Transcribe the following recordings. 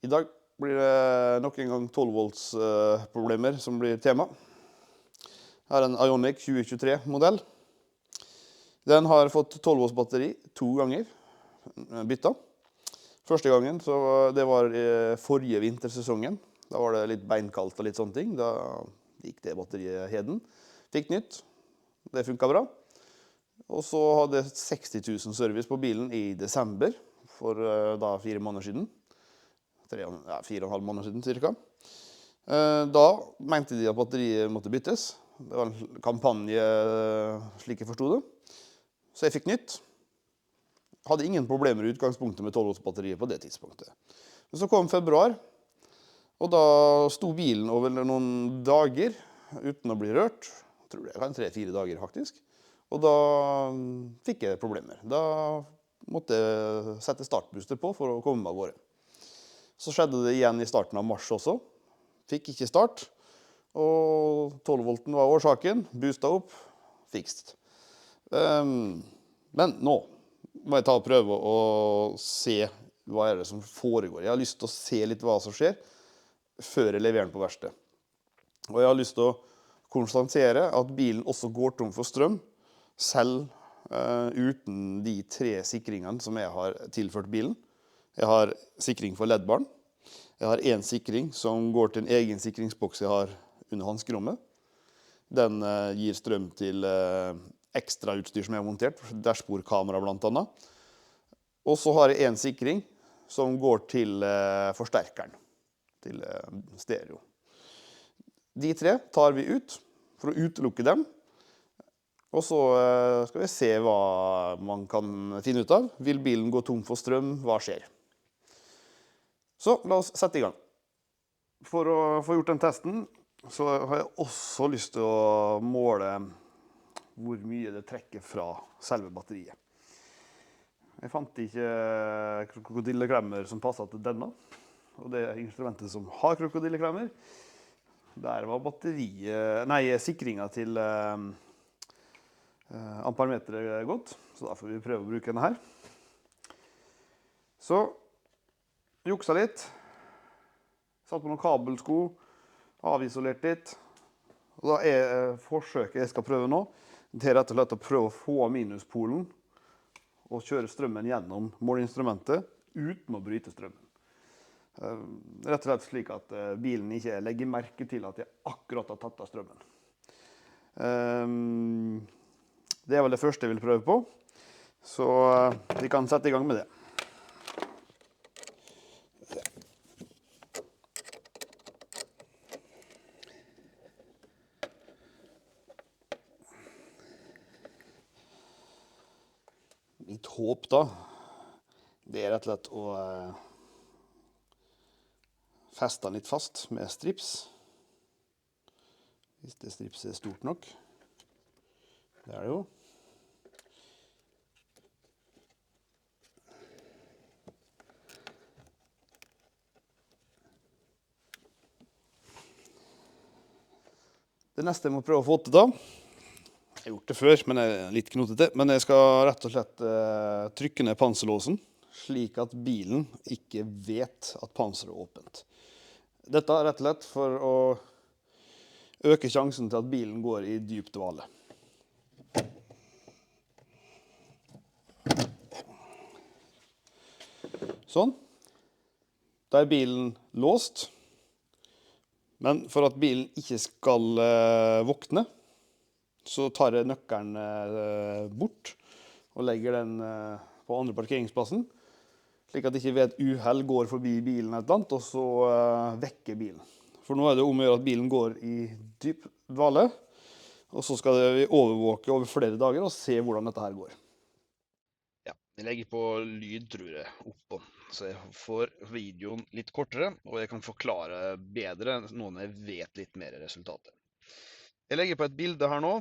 I dag blir det nok en gang 12 volts problemer som blir tema. Her er en Ioniq 2023-modell. Den har fått 12 volts batteri 2 ganger bytta. Første gangen så det var i forrige vintersesongen. Da var det litt beinkaldt og litt sånne ting. Da gikk det batteriet heden. Fikk nytt. Det funket bra. Og så hadde jeg 60 000 service på bilen i desember, for da 4 måneder siden. 4,5 måneder siden cirka. Da mente de at batteriet måtte byttes. Det var en kampanje, slik jeg forstod det. Så jeg fikk nytt. Hadde ingen problemer i utgangspunktet med 12 volts batteriet på det tidspunktet. Men så kom februar, og da sto bilen over noen dager uten å bli rørt. Jeg tror det var 3-4 dager faktisk. Og da fikk jeg problemer. Da måtte jeg sette startbooster på for å komme meg av gårde. Så skjedde det igjen i starten av mars også. Fikk ikke start. Og 12 volten var årsaken. Boostet opp. Fikst. Men nå må jeg ta og prøve å se hva er det som foregår. Jeg har lyst til å se litt hva som skjer før jeg leverer den på verksted. Og jeg har lyst til å konstatere at bilen også går tom for strøm, selv uten de 3 sikringene som jeg har tilført bilen. Jeg har sikring for LED-barn. Jeg har en sikring som går til en egen sikringsboks jeg har under hanskerommet. Den gir strøm til ekstra utstyr som jeg har montert, dashbordkamera blant annet. Og så har jeg en sikring som går til forsterkeren, til stereo. De 3 tar vi ut for å utelukke dem. Og så skal vi se hva man kan finne ut av. Vil bilen gå tom for strøm? Hva skjer? Så la oss sette i gang. For å få gjort den testen, så har jeg også lyst til å måle hvor mye det trekker fra selve batteriet. Jeg fant ikke krokodilleklemmer som passet til denne. Og det er instrumentet som har krokodilleklemmer. Der var sikringen til ampermeteret gått, så da får vi prøve å bruke denne her. Så juksa litt, satt på noen kabelsko, avisolert litt. Og da er forsøket jeg skal prøve nå, det er rett og slett å prøve å få minuspolen og kjøre strømmen gjennom måleinstrumentet uten å bryte strømmen. Rett og slett slik at bilen ikke legger merke til at jeg akkurat har tatt av strømmen. Det er vel det første jeg vil prøve på, så vi kan sette i gang med det. Mitt håp da, det er rett og slett å feste den litt fast med strips. Hvis det stripset er stort nok. Det er det jo. Det neste jeg må prøve å få til da, jeg har gjort det før, men jeg er litt knotete, men jeg skal rett og slett trykke ned panserlåsen, slik at bilen ikke vet at panseret er åpent. Dette er rett og slett for å øke sjansen til at bilen går i dyp dvale. Sånn. Da er bilen låst. Men for at bilen ikke skal våkne, så tar jeg nøkkelen bort og legger den på andre parkeringsplassen, slik at ikke ved et uheld går forbi bilen et eller annet, og så vekker bilen. For nå er det om å gjøre at bilen går i dyp dvale, og så skal vi overvåke over flere dager og se hvordan dette her går. Ja, jeg legger på lyd, tror jeg, oppå. Så jeg får videoen litt kortere, og jeg kan forklare bedre nå når jeg vet litt mer resultatet. Jeg legger på et bilde her nå,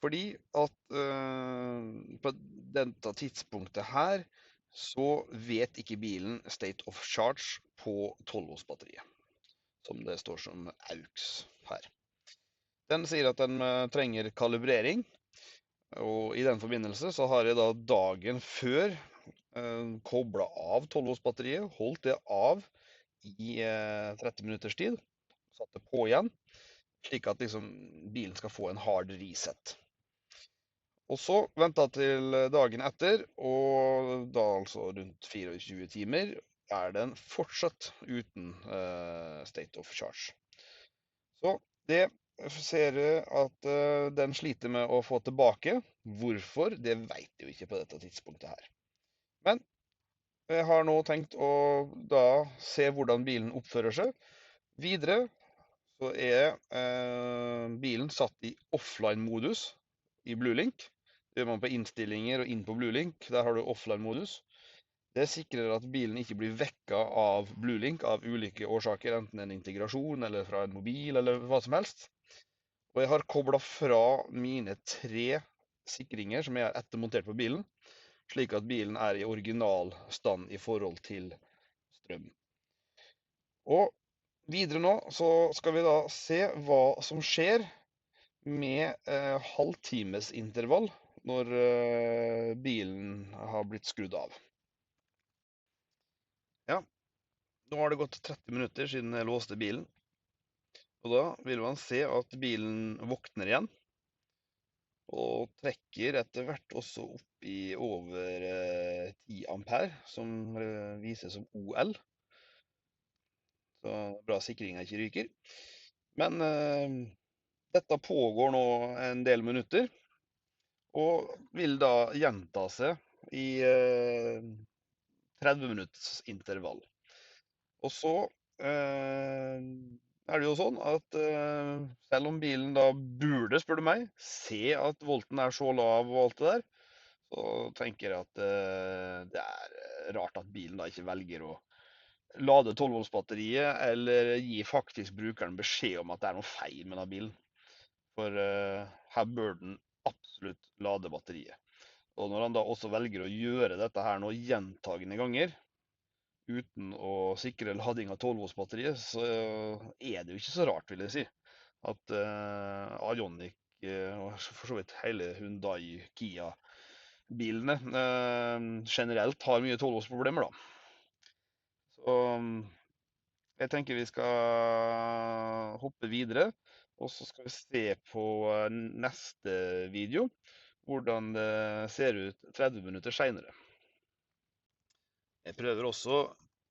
fordi at på dette tidspunktet her, så vet ikke bilen state of charge på 12 volts batteriet, som det står som AUX her. Den sier at den trenger kalibrering, og i den forbindelse så har jeg da dagen før koblet av 12 volts batteriet, holdt det av i 30 minutters tid. Satt det på igjen, slik at liksom bilen skal få en hard reset. Og så venta til dagen etter, og da altså rundt 24 timer, er den fortsatt uten state of charge. Så det ser jeg at den sliter med å få tilbake. Hvorfor, det vet jeg jo ikke på dette tidspunktet her. Men jeg har nå tenkt å da se hvordan bilen oppfører seg. Videre så er bilen satt i offline-modus i Bluelink. Det gjør man på innstillinger og inn på Bluelink. Der har du offline-modus. Det sikrer at bilen ikke blir vekka av Bluelink av ulike årsaker, enten en integrasjon eller fra en mobil eller hva som helst. Og jeg har kobla fra mine 3 sikringer som jeg har ettermontert på bilen, slik at bilen er i original stand i forhold til strøm. Og videre nå så skal vi da se hva som skjer med halvtimesintervall når bilen har blitt skrudd av. Ja, nå har det gått 30 minutter siden jeg låste bilen. Og da vil man se at bilen våkner igjen. Og trekker etter hvert også opp i over 10 ampere, som vises som OL. Så bra sikringa ikke ryker. Men dette pågår nå en del minutter, og vil da gjenta seg i 30 minutts intervall. Og så er det jo sånn at selv om bilen da burde, spør du meg, se at volten er så lav og alt det der, så tenker jeg at det er rart at bilen da ikke velger å lade 12-volts-batteriet, eller gi faktisk brukeren beskjed om at det er noe feil med denne bilen. For her bør den absolutt lade batteriet. Og når han da også velger å gjøre dette her nå gjentagende ganger, uten å sikre lading av 12-volts-batteriet, så er det jo ikke så rart, vil jeg si, at Ioniq og for så vidt hele Hyundai, Kia-bilene generelt har mye 12-volts-problemer, da. Så jeg tenker vi skal hoppe videre, og så skal vi se på neste video, hvordan det ser ut 30 minutter senere. Jeg prøver også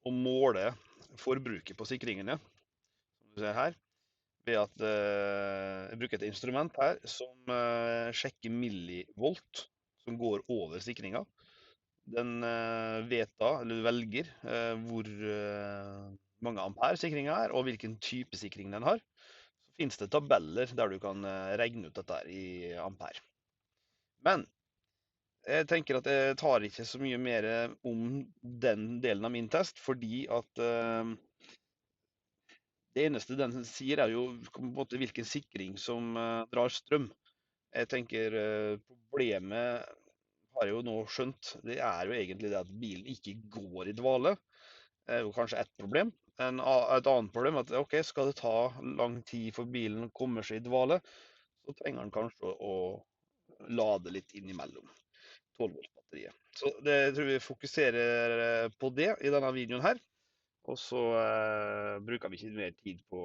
å måle forbruket på sikringene, som du ser her, ved at jeg bruker et instrument her som sjekker millivolt som går over sikringa. Den vet da, eller velger, hvor mange ampere sikringa er, og hvilken type sikring den har. Så finnes det tabeller der du kan regne ut dette i ampere. Men jeg tenker at jeg tar ikke så mye mer om den delen av min test, fordi at det eneste den sier er jo på en måte hvilken sikring som drar strøm. Jeg tenker problemet har jeg jo nå skjønt, det er jo egentlig det at bilen ikke går i dvale. Det er jo kanskje ett problem. Et annet problem er at ok, skal det ta lang tid for bilen kommer seg i dvale, så trenger den kanskje å lade litt innimellom 12-volts-batteriet. Så jeg tror vi fokuserer på det i denne videoen her. Og så bruker vi ikke mer tid på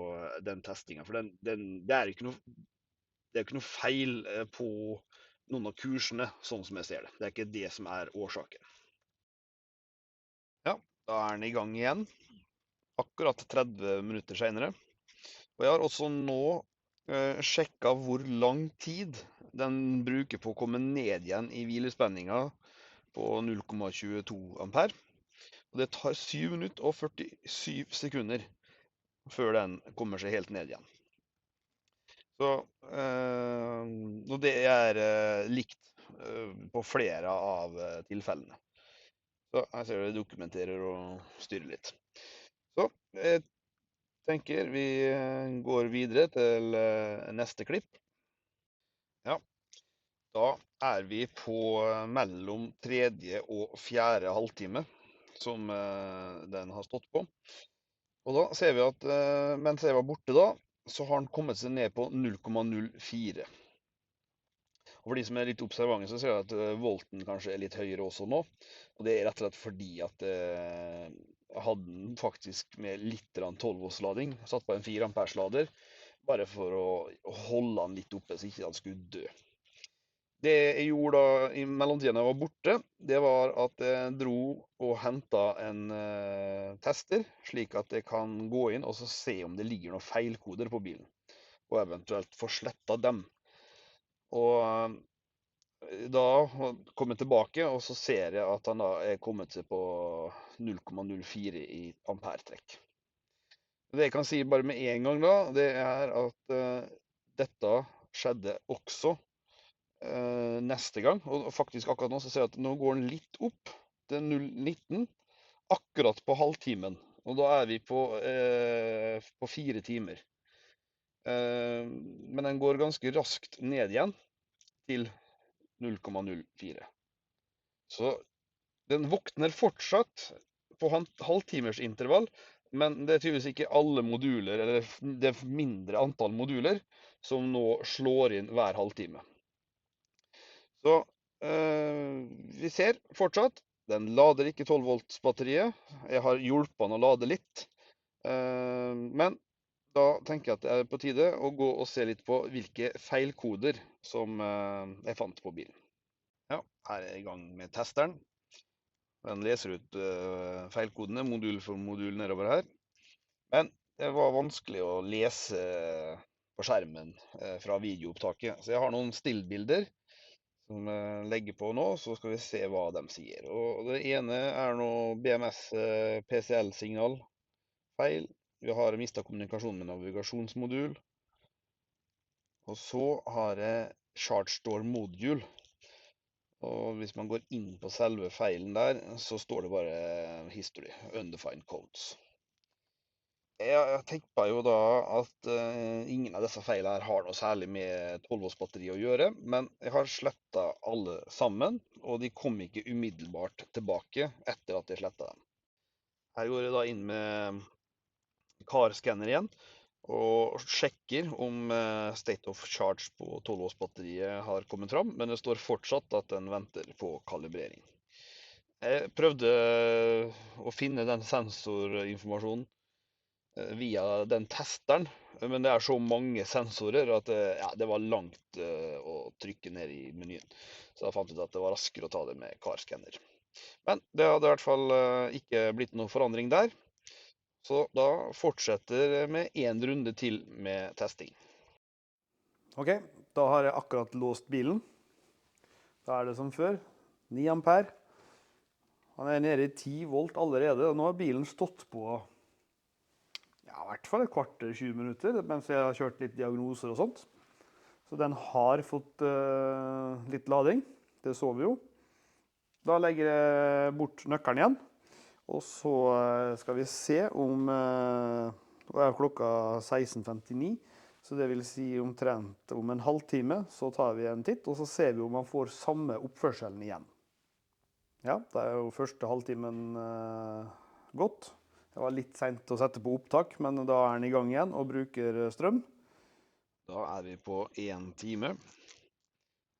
den testinga, for det er ikke noe feil på noen av kursene, sånn som jeg ser det. Det er ikke det som er årsaken. Ja, da er den i gang igjen. Akkurat 30 minutter senere. Og jeg har også nå sjekka hvor lang tid den bruker på å komme ned igjen i hvilespenninga på 0,22 ampere. Og det tar 7 minutter og 47 sekunder før den kommer seg helt ned igjen. Så og det er likt på flere av tilfellene. Så her ser du det dokumenterer og styrer litt. Så jeg tenker vi går videre til neste klipp. Ja, da er vi på mellom tredje og fjerde halvtime som den har stått på. Og da ser vi at mens jeg var borte da, så har den kommet seg ned på 0,04. Og for de som er litt observante, så ser jeg at volten kanskje er litt høyere også nå. Og det er rett og slett fordi at jeg hadde den faktisk med litt 12 volts lading. Satt på en 4 ampers lader, bare for å holde den litt oppe, så ikke den skulle dø. Det jeg gjorde da i mellomtiden jeg var borte, det var at jeg dro og hentet en tester, slik at jeg kan gå inn og så se om det ligger noen feilkoder på bilen, og eventuelt få slettet dem. Og da kom jeg tilbake, og så ser jeg at han da er kommet seg på 0,04 i ampertrekk. Det jeg kan si bare med en gang da, det er at dette skjedde også neste gang. Og faktisk akkurat nå så ser jeg at nå går den litt opp til 0,19, akkurat på halvtimen. Og da er vi på 4 timer. Men den går ganske raskt ned igjen til 0,04. Så den våkner fortsatt på halvtimers intervall, men det er tydeligvis ikke alle moduler, eller det er mindre antall moduler, som nå slår inn hver halvtime. Så vi ser fortsatt, den lader ikke 12 volts batteriet. Jeg har hjulpet den å lade litt, men da tenker jeg at det er på tide å gå og se litt på hvilke feilkoder som jeg fant på bilen. Ja, her er jeg i gang med testeren. Den leser ut feilkodene, modul for modul nedover her. Men det var vanskelig å lese på skjermen fra videoopptaket. Så jeg har noen stillbilder som jeg legger på nå, så skal vi se hva de sier. Og det ene er noe BMS PCL-signal feil. Vi har mistet kommunikasjon med navigasjonsmodul. Og så har jeg Charge Store Module. Og hvis man går inn på selve feilen der, så står det bare history, undefined codes. Jeg tenker jo da at ingen av disse feilene her har noe særlig med 12 volts batteri å gjøre, men jeg har slettet alle sammen, og de kom ikke umiddelbart tilbake etter at jeg slettet dem. Her går jeg da inn med car-scanner igjen, og sjekker om state of charge på 12 volts batteriet har kommet fram, men det står fortsatt at den venter på kalibrering. Jeg prøvde å finne den sensorinformasjonen via den testeren, men det er så mange sensorer at ja, det var langt å trykke ned i menyen. Så jeg fant ut at det var raskere å ta det med car-scanner. Men det hadde i hvert fall ikke blitt noen forandring der. Så da fortsetter jeg med en runde til med testing. Ok, da har jeg akkurat låst bilen. Da er det som før, 9 ampere. Han er nede i 10 volt allerede, og nå har bilen stått på ja, i hvert fall et kvarter, 20 minutter, mens jeg har kjørt litt diagnoser og sånt. Så den har fått litt lading, det så vi jo. Da legger jeg bort nøkkelen igjen, og så skal vi se om, og er klokka 16:59, så det vil si omtrent om en halvtime, så tar vi en titt, og så ser vi om man får samme oppførselen igjen. Ja, det er jo første halvtimen gått. Det var litt sent å sette på opptak, men da er den i gang igjen og bruker strøm. Da er vi på 1 time.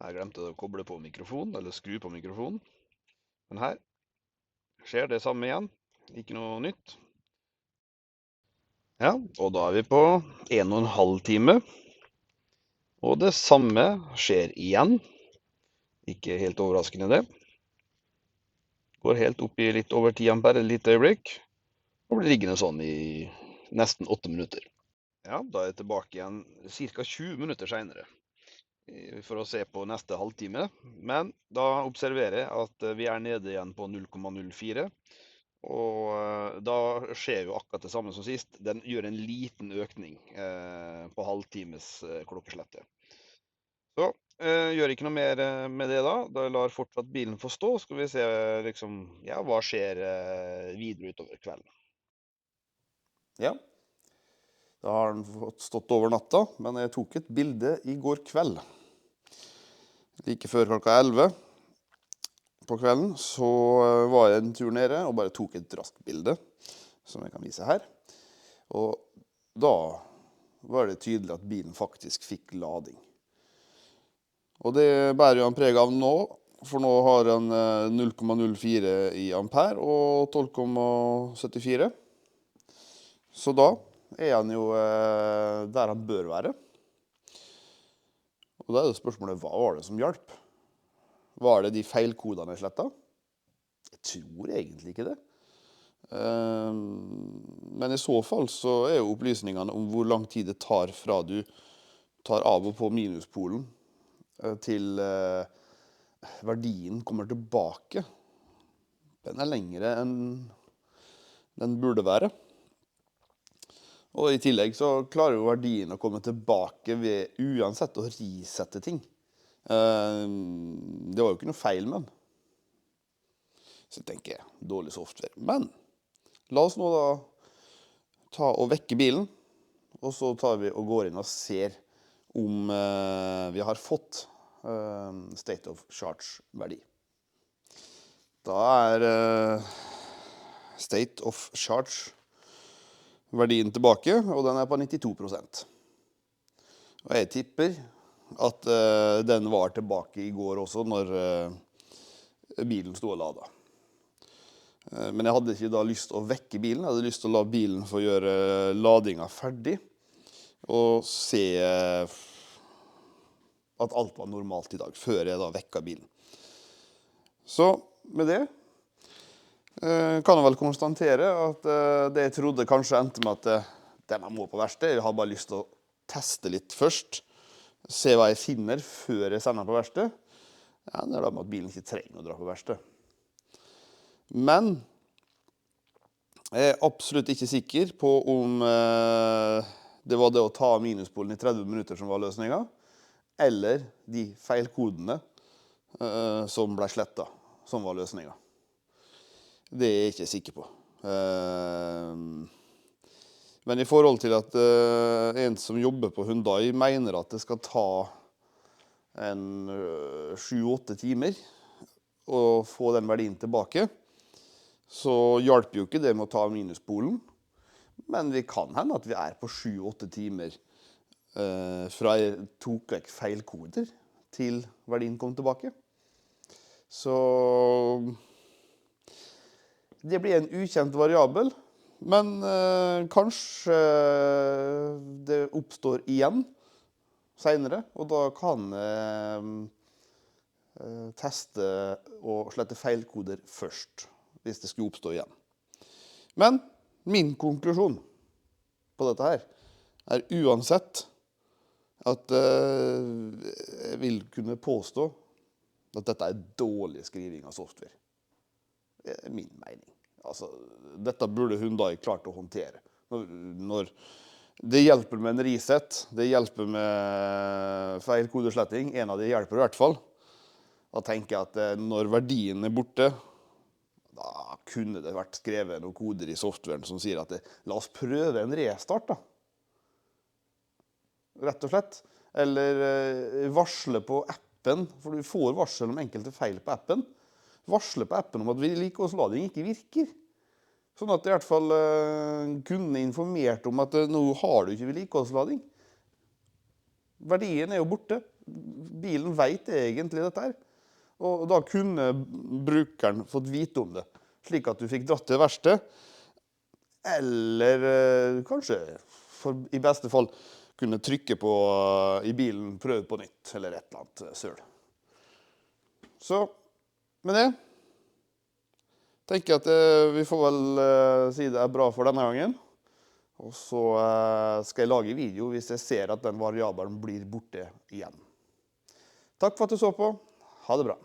Jeg glemte å koble på mikrofonen, eller skru på mikrofonen. Men her skjer det samme igjen. Ikke noe nytt. Ja, og da er vi på 1,5 time. Og det samme skjer igjen. Ikke helt overraskende det. Går helt opp i litt over 10 ampere et lite øyeblikk. Og blir liggende sånn i nesten 8 minutter. Ja, da er jeg tilbake igjen ca. 20 minutter senere for å se på neste halvtime. Men da observerer jeg at vi er nede igjen på 0,04. Og da skjer jo akkurat det samme som sist. Den gjør en liten økning på halvtimes klokkeslettet. Så gjør ikke noe mer med det da. Da lar fortsatt bilen få stå. Skal vi se liksom, ja, hva skjer videre utover kvelden. Ja, da har den fått stått over natta, men jeg tok et bilde i går kveld. Like før klokka 11 på kvelden, så var jeg en tur nede og bare tok et raskt bilde, som jeg kan vise her. Og da var det tydelig at bilen faktisk fikk lading. Og det bærer jo han preg av nå, For nå har den 0,04 i ampere og 12,74. Så da er han jo der han bør være. Og da er det spørsmålet, hva var det som hjalp? Var det de feilkodene jeg slettet? Jeg tror egentlig ikke det. Men i så fall så er jo opplysningene om hvor lang tid det tar fra du tar av og på minuspolen til verdien kommer tilbake. Den er lengre enn den burde være. Og i tillegg så klarer jo verdien å komme tilbake ved uansett å risette ting. Det var jo ikke noe feil med den. Så tenker jeg, dårlig software. Men la oss nå da ta og vekke bilen, og så tar vi og går inn og ser om vi har fått state of charge-verdi. Da er state of charge-verdien tilbake, og den er på 92%. Og jeg tipper at den var tilbake i går også, når bilen stod og ladet. Men jeg hadde ikke da lyst til å vekke bilen, jeg hadde lyst til å la bilen få gjøre ladingen ferdig, og se at alt var normalt i dag, før jeg da vekket bilen. Så med det kan jeg vel konstatere at det jeg trodde kanskje endte med at den må på verksted. Jeg har bare lyst til å teste litt først, se hva jeg finner før jeg sender den på verksted. Ja, det er da med at bilen ikke trenger å dra på verksted. Men jeg er absolutt ikke sikker på om det var det å ta minuspolen i 30 minutter som var løsningen, eller de feilkodene som ble slettet, som var løsningen. Det er jeg ikke sikker på. Men i forhold til at en som jobber på Hyundai mener at det skal ta en 7-8 timer å få den verdien tilbake, så hjelper jo ikke det med å ta minuspolen. Men vi kan hende at vi er på 7-8 timer fra jeg tok vekk feilkoder til verdien kom tilbake. Så det blir en ukjent variabel, men kanskje det oppstår igjen senere, og da kan teste og slette feilkoder først, hvis det skulle oppstå igjen. Men min konklusjon på dette her er uansett at jeg vil kunne påstå at dette er dårlig skriving av software. Det er min mening. Altså, dette burde Hyundai klart å håndtere. Når det hjelper med en reset, det hjelper med feilkodesletting, en av de hjelper i hvert fall. Da tenker jeg at når verdien er borte, da kunne det vært skrevet noen koder i softwaren som sier at la oss prøve en restart da. Rett og slett. Eller varsle på appen, for du får varsel om enkelte feil på appen. Varsle på appen om at vedlikeholdslading ikke virker. Sånn at i hvert fall kunne informert om at nå har du ikke vedlikeholdslading. Verdien er jo borte. Bilen vet egentlig dette her. Og da kunne brukeren fått vite om det, slik at du fikk dratt til verksted. Eller kanskje, i beste fall, kunne trykke på i bilen, prøve på nytt, eller et eller annet søl. Så med det tenker jeg at vi får vel si det er bra for denne gangen. Og så skal jeg lage video hvis jeg ser at den variabelen blir borte igjen. Takk for at du så på. Ha det bra.